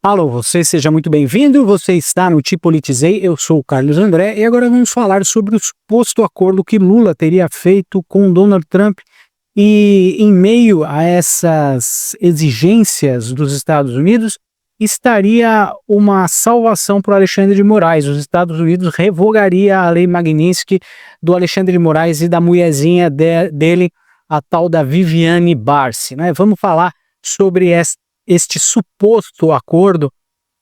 Alô, você seja muito bem-vindo, você está no Te Politizei, eu sou o Carlos André e agora vamos falar sobre o suposto acordo que Lula teria feito com Donald Trump e em meio a essas exigências dos Estados Unidos estaria uma salvação para o Alexandre de Moraes. Os Estados Unidos revogaria a lei Magnitsky do Alexandre de Moraes e da mulherzinha dele, a tal da Viviane Barsi, né? Vamos falar sobre este suposto acordo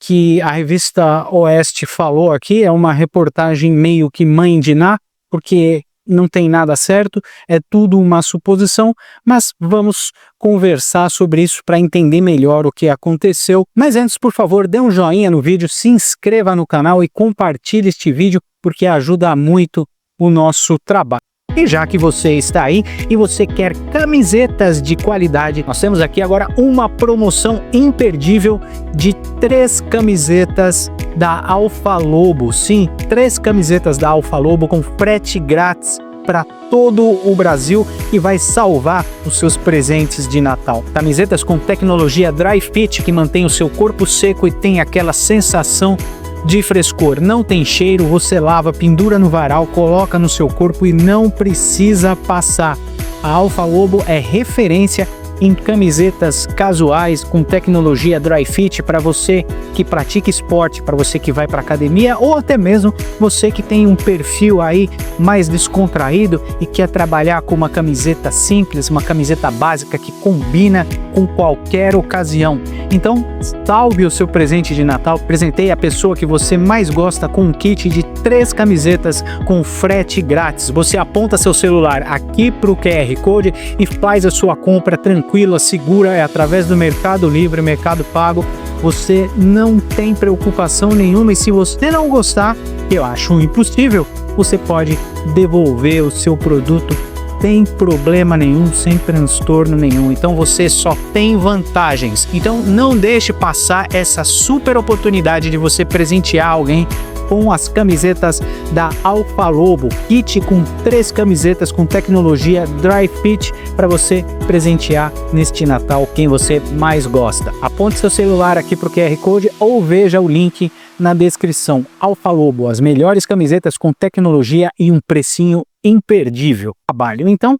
que a revista Oeste falou aqui. É uma reportagem meio que mãe de Ná, porque não tem nada certo, é tudo uma suposição, mas vamos conversar sobre isso para entender melhor o que aconteceu. Mas antes, por favor, dê um joinha no vídeo, se inscreva no canal e compartilhe este vídeo, porque ajuda muito o nosso trabalho. E já que você está aí e você quer camisetas de qualidade, nós temos aqui agora uma promoção imperdível de 3 camisetas da Alfa Lobo. Sim, 3 camisetas da Alfa Lobo com frete grátis para todo o Brasil e vai salvar os seus presentes de Natal. Camisetas com tecnologia Dry Fit que mantém o seu corpo seco e tem aquela sensação de frescor, não tem cheiro, você lava, pendura no varal, coloca no seu corpo e não precisa passar. A Alfa Lobo é referência em camisetas casuais com tecnologia Dry Fit para você que pratica esporte, para você que vai para academia ou até mesmo você que tem um perfil aí mais descontraído e quer trabalhar com uma camiseta simples, uma camiseta básica que combina com qualquer ocasião. Então, salve o seu presente de Natal, presentei a pessoa que você mais gosta com um kit de 3 camisetas com frete grátis. Você aponta seu celular aqui para o QR Code e faz a sua compra tranquila, segura, é através do Mercado Livre, Mercado Pago. Você não tem preocupação nenhuma e se você não gostar, eu acho impossível, você pode devolver o seu produto sem problema nenhum, sem transtorno nenhum. Então você só tem vantagens. Então não deixe passar essa super oportunidade de você presentear alguém com as camisetas da Alfa Lobo. Kit com 3 camisetas com tecnologia Dry Fit para você presentear neste Natal quem você mais gosta. Aponte seu celular aqui para o QR Code ou veja o link na descrição. Alfa Lobo, as melhores camisetas com tecnologia e um precinho imperdível. Trabalho. Então,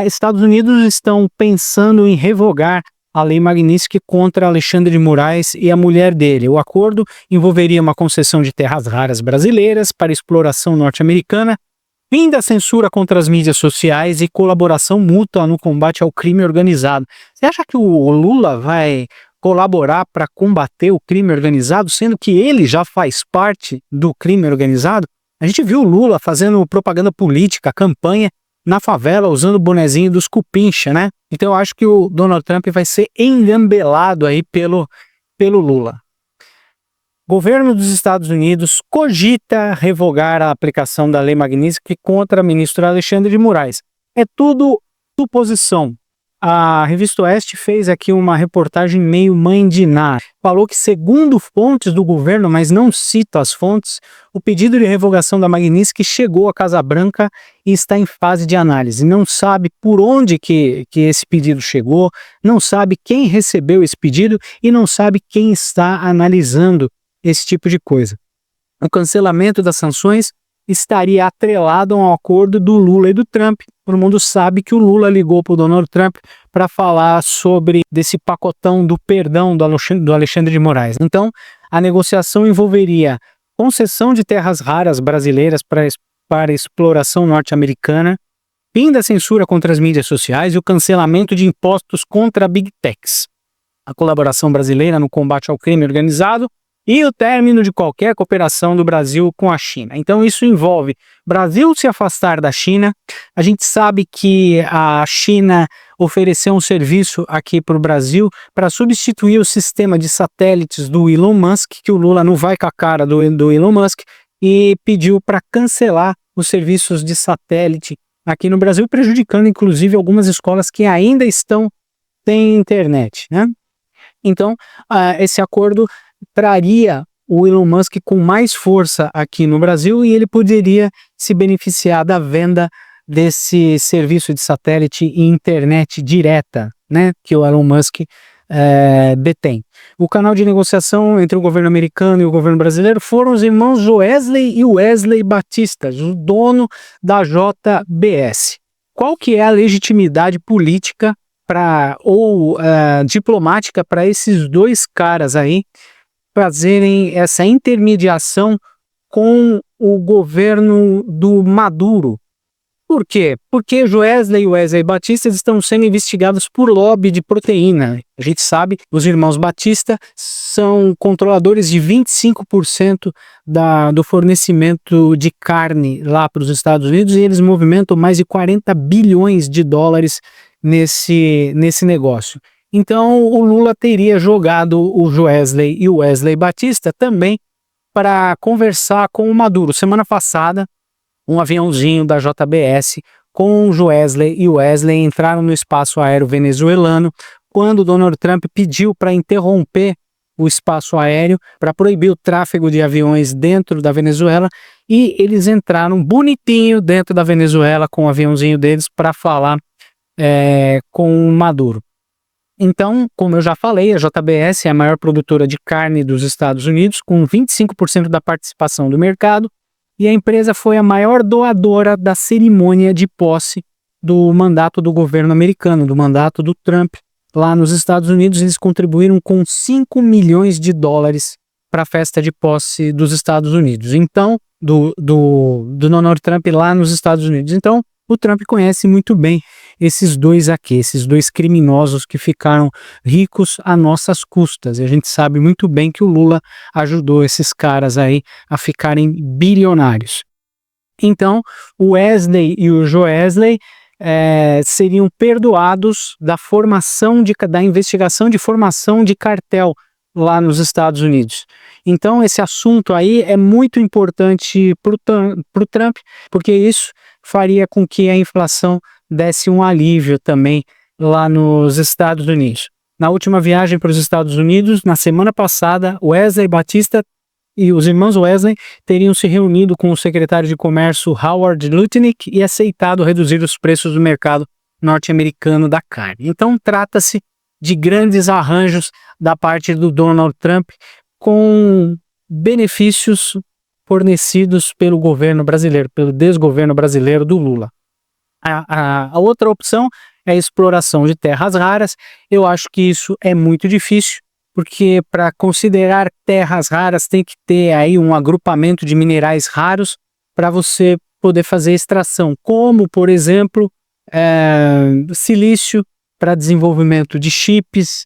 Estados Unidos estão pensando em revogar a lei Magnitsky contra Alexandre de Moraes e a mulher dele. O acordo envolveria uma concessão de terras raras brasileiras para exploração norte-americana, fim da censura contra as mídias sociais e colaboração mútua no combate ao crime organizado. Você acha que o Lula vai colaborar para combater o crime organizado, sendo que ele já faz parte do crime organizado? A gente viu o Lula fazendo propaganda política, campanha na favela, usando o bonezinho dos Cupincha, né? Então eu acho que o Donald Trump vai ser engambelado aí pelo Lula. Governo dos Estados Unidos cogita revogar a aplicação da lei Magnitsky contra o ministro Alexandre de Moraes. É tudo suposição. A revista Oeste fez aqui uma reportagem meio mãe de Ná. Falou que, segundo fontes do governo, mas não cita as fontes, o pedido de revogação da Magnitsky chegou à Casa Branca e está em fase de análise. Não sabe por onde que esse pedido chegou, não sabe quem recebeu esse pedido e não sabe quem está analisando esse tipo de coisa. O cancelamento das sanções estaria atrelado a um acordo do Lula e do Trump. Todo mundo sabe que o Lula ligou para o Donald Trump para falar sobre desse pacotão do perdão do Alexandre de Moraes. Então, a negociação envolveria concessão de terras raras brasileiras para exploração norte-americana, fim da censura contra as mídias sociais e o cancelamento de impostos contra Big Techs, a colaboração brasileira no combate ao crime organizado e o término de qualquer cooperação do Brasil com a China. Então isso envolve Brasil se afastar da China. A gente sabe que a China ofereceu um serviço aqui para o Brasil para substituir o sistema de satélites do Elon Musk, que o Lula não vai com a cara do Elon Musk, e pediu para cancelar os serviços de satélite aqui no Brasil, prejudicando inclusive algumas escolas que ainda estão sem internet, né? Então, esse acordo traria o Elon Musk com mais força aqui no Brasil e ele poderia se beneficiar da venda desse serviço de satélite e internet direta, né, que o Elon Musk detém. O canal de negociação entre o governo americano e o governo brasileiro foram os irmãos Joesley e Wesley Batista, o dono da JBS. Qual que é a legitimidade política ou diplomática para esses dois caras aí fazerem essa intermediação com o governo do Maduro? Por quê? Porque Joesley e Wesley Batista estão sendo investigados por lobby de proteína. A gente sabe, os irmãos Batista são controladores de 25% do fornecimento de carne lá para os Estados Unidos, e eles movimentam mais de 40 bilhões de dólares nesse negócio. Então o Lula teria jogado o Joesley e o Wesley Batista também para conversar com o Maduro. Semana passada, um aviãozinho da JBS com Joesley e Wesley entraram no espaço aéreo venezuelano quando Donald Trump pediu para interromper o espaço aéreo, para proibir o tráfego de aviões dentro da Venezuela, e eles entraram bonitinho dentro da Venezuela com o aviãozinho deles para falar com o Maduro. Então, como eu já falei, a JBS é a maior produtora de carne dos Estados Unidos, com 25% da participação do mercado, e a empresa foi a maior doadora da cerimônia de posse do mandato do governo americano, do mandato do Trump. Lá nos Estados Unidos, eles contribuíram com 5 milhões de dólares para a festa de posse dos Estados Unidos. Então, do Donald Trump lá nos Estados Unidos. Então, o Trump conhece muito bem esses dois aqui, esses dois criminosos que ficaram ricos a nossas custas. E a gente sabe muito bem que o Lula ajudou esses caras aí a ficarem bilionários. Então, o Wesley e o Joesley seriam perdoados da investigação de formação de cartel lá nos Estados Unidos. Então, esse assunto aí é muito importante para o Trump, porque isso faria com que a inflação desse um alívio também lá nos Estados Unidos. Na última viagem para os Estados Unidos, na semana passada, Wesley Batista e os irmãos Wesley teriam se reunido com o secretário de Comércio Howard Lutnick e aceitado reduzir os preços do mercado norte-americano da carne. Então, trata-se de grandes arranjos da parte do Donald Trump com benefícios fornecidos pelo governo brasileiro, pelo desgoverno brasileiro do Lula. A outra opção é a exploração de terras raras. Eu acho que isso é muito difícil, porque para considerar terras raras tem que ter aí um agrupamento de minerais raros para você poder fazer extração, como, por exemplo, silício para desenvolvimento de chips,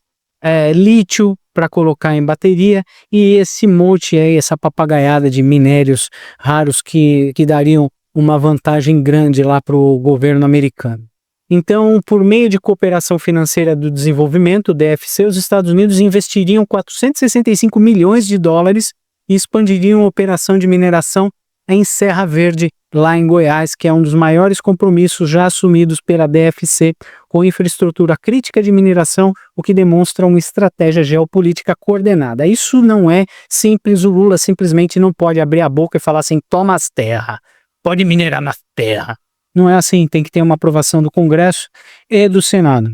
lítio para colocar em bateria, e esse monte aí, essa papagaiada de minérios raros que dariam uma vantagem grande lá para o governo americano. Então, por meio de cooperação financeira do desenvolvimento, DFC, os Estados Unidos investiriam 465 milhões de dólares e expandiriam a operação de mineração em Serra Verde, lá em Goiás, que é um dos maiores compromissos já assumidos pela DFC com infraestrutura crítica de mineração, o que demonstra uma estratégia geopolítica coordenada. Isso não é simples, o Lula simplesmente não pode abrir a boca e falar assim, toma as terras, pode minerar na terra. Não é assim, tem que ter uma aprovação do Congresso e do Senado.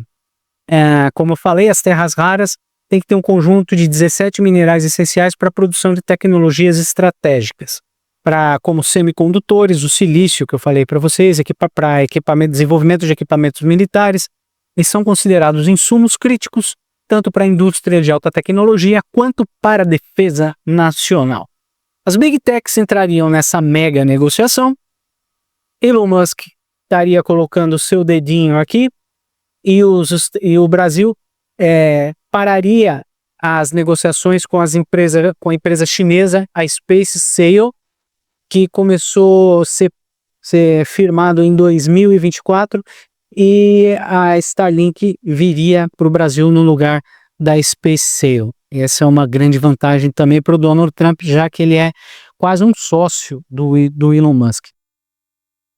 Como eu falei, as terras raras tem que ter um conjunto de 17 minerais essenciais para a produção de tecnologias estratégicas, como semicondutores, o silício que eu falei para vocês, para desenvolvimento de equipamentos militares. Eles são considerados insumos críticos tanto para a indústria de alta tecnologia quanto para a defesa nacional. As Big Techs entrariam nessa mega negociação. Elon Musk estaria colocando o seu dedinho aqui e o Brasil pararia as negociações com a empresa chinesa, a SpaceSale, que começou a ser firmado em 2024, e a Starlink viria para o Brasil no lugar da SpaceSale. Essa é uma grande vantagem também para o Donald Trump, já que ele é quase um sócio do Elon Musk.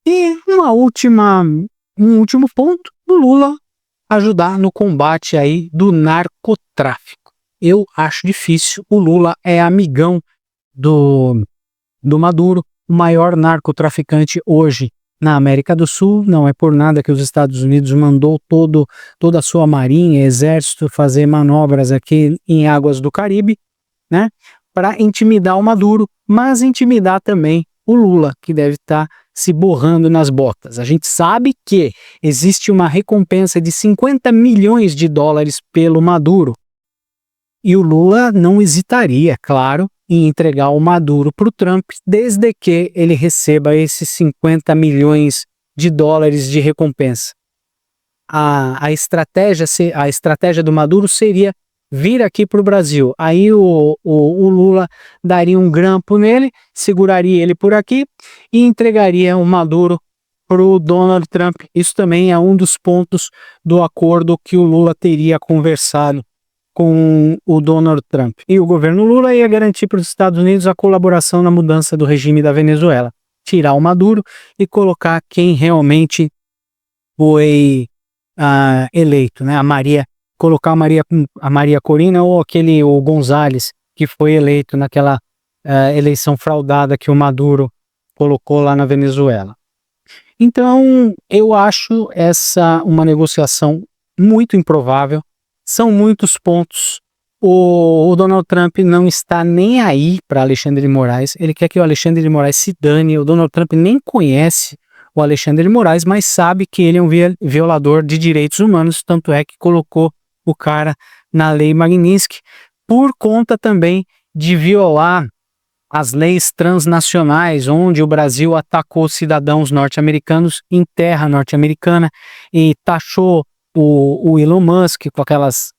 E um último ponto, do Lula ajudar no combate aí do narcotráfico. Eu acho difícil, o Lula é amigão do Maduro, o maior narcotraficante hoje na América do Sul. Não é por nada que os Estados Unidos mandou toda a sua marinha, exército, fazer manobras aqui em águas do Caribe, né, para intimidar o Maduro, mas intimidar também o Lula, que deve estar se borrando nas botas. A gente sabe que existe uma recompensa de 50 milhões de dólares pelo Maduro, e o Lula não hesitaria, claro, em entregar o Maduro para o Trump, desde que ele receba esses 50 milhões de dólares de recompensa. A estratégia do Maduro seria vir aqui para o Brasil. Aí o Lula daria um grampo nele, seguraria ele por aqui e entregaria o Maduro para o Donald Trump. Isso também é um dos pontos do acordo que o Lula teria conversado com o Donald Trump. E o governo Lula ia garantir para os Estados Unidos a colaboração na mudança do regime da Venezuela. Tirar o Maduro e colocar quem realmente foi eleito, né? Colocar a Maria Corina ou o González, que foi eleito naquela eleição fraudada que o Maduro colocou lá na Venezuela. Então, eu acho essa uma negociação muito improvável. São muitos pontos. O Donald Trump não está nem aí para Alexandre de Moraes. Ele quer que o Alexandre de Moraes se dane. O Donald Trump nem conhece o Alexandre de Moraes, mas sabe que ele é um violador de direitos humanos, tanto é que colocou o cara na lei Magnitsky, por conta também de violar as leis transnacionais, onde o Brasil atacou cidadãos norte-americanos em terra norte-americana e taxou o Elon Musk com aquelas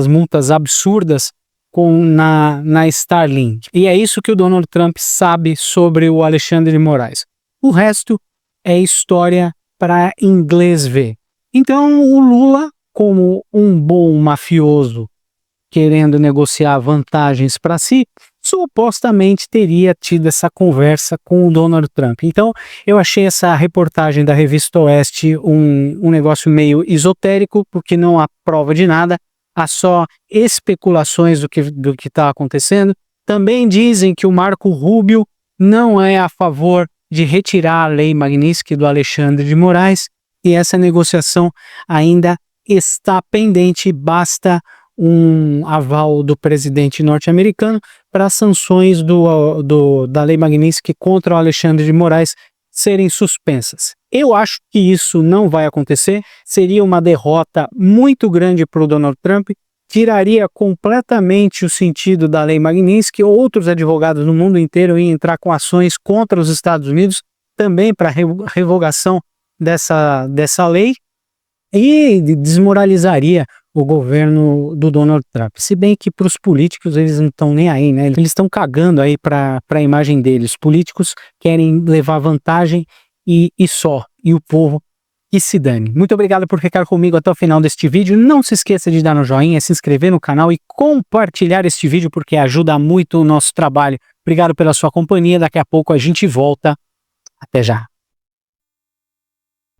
multas absurdas na Starlink. E é isso que o Donald Trump sabe sobre o Alexandre de Moraes. O resto é história para inglês ver. Então o Lula, como um bom mafioso querendo negociar vantagens para si, supostamente teria tido essa conversa com o Donald Trump. Então, eu achei essa reportagem da Revista Oeste um negócio meio esotérico, porque não há prova de nada, há só especulações do que está acontecendo. Também dizem que o Marco Rubio não é a favor de retirar a lei Magnitsky do Alexandre de Moraes, e essa negociação ainda está pendente, basta um aval do presidente norte-americano para as sanções da lei Magnitsky contra o Alexandre de Moraes serem suspensas. Eu acho que isso não vai acontecer, seria uma derrota muito grande para o Donald Trump, tiraria completamente o sentido da lei Magnitsky. Outros advogados no mundo inteiro iam entrar com ações contra os Estados Unidos, também para revogação dessa lei, e desmoralizaria o governo do Donald Trump. Se bem que para os políticos eles não estão nem aí, né? Eles estão cagando aí para a imagem deles. Os políticos querem levar vantagem e só. E o povo que se dane. Muito obrigado por ficar comigo até o final deste vídeo. Não se esqueça de dar no joinha, se inscrever no canal e compartilhar este vídeo, porque ajuda muito o nosso trabalho. Obrigado pela sua companhia. Daqui a pouco a gente volta. Até já.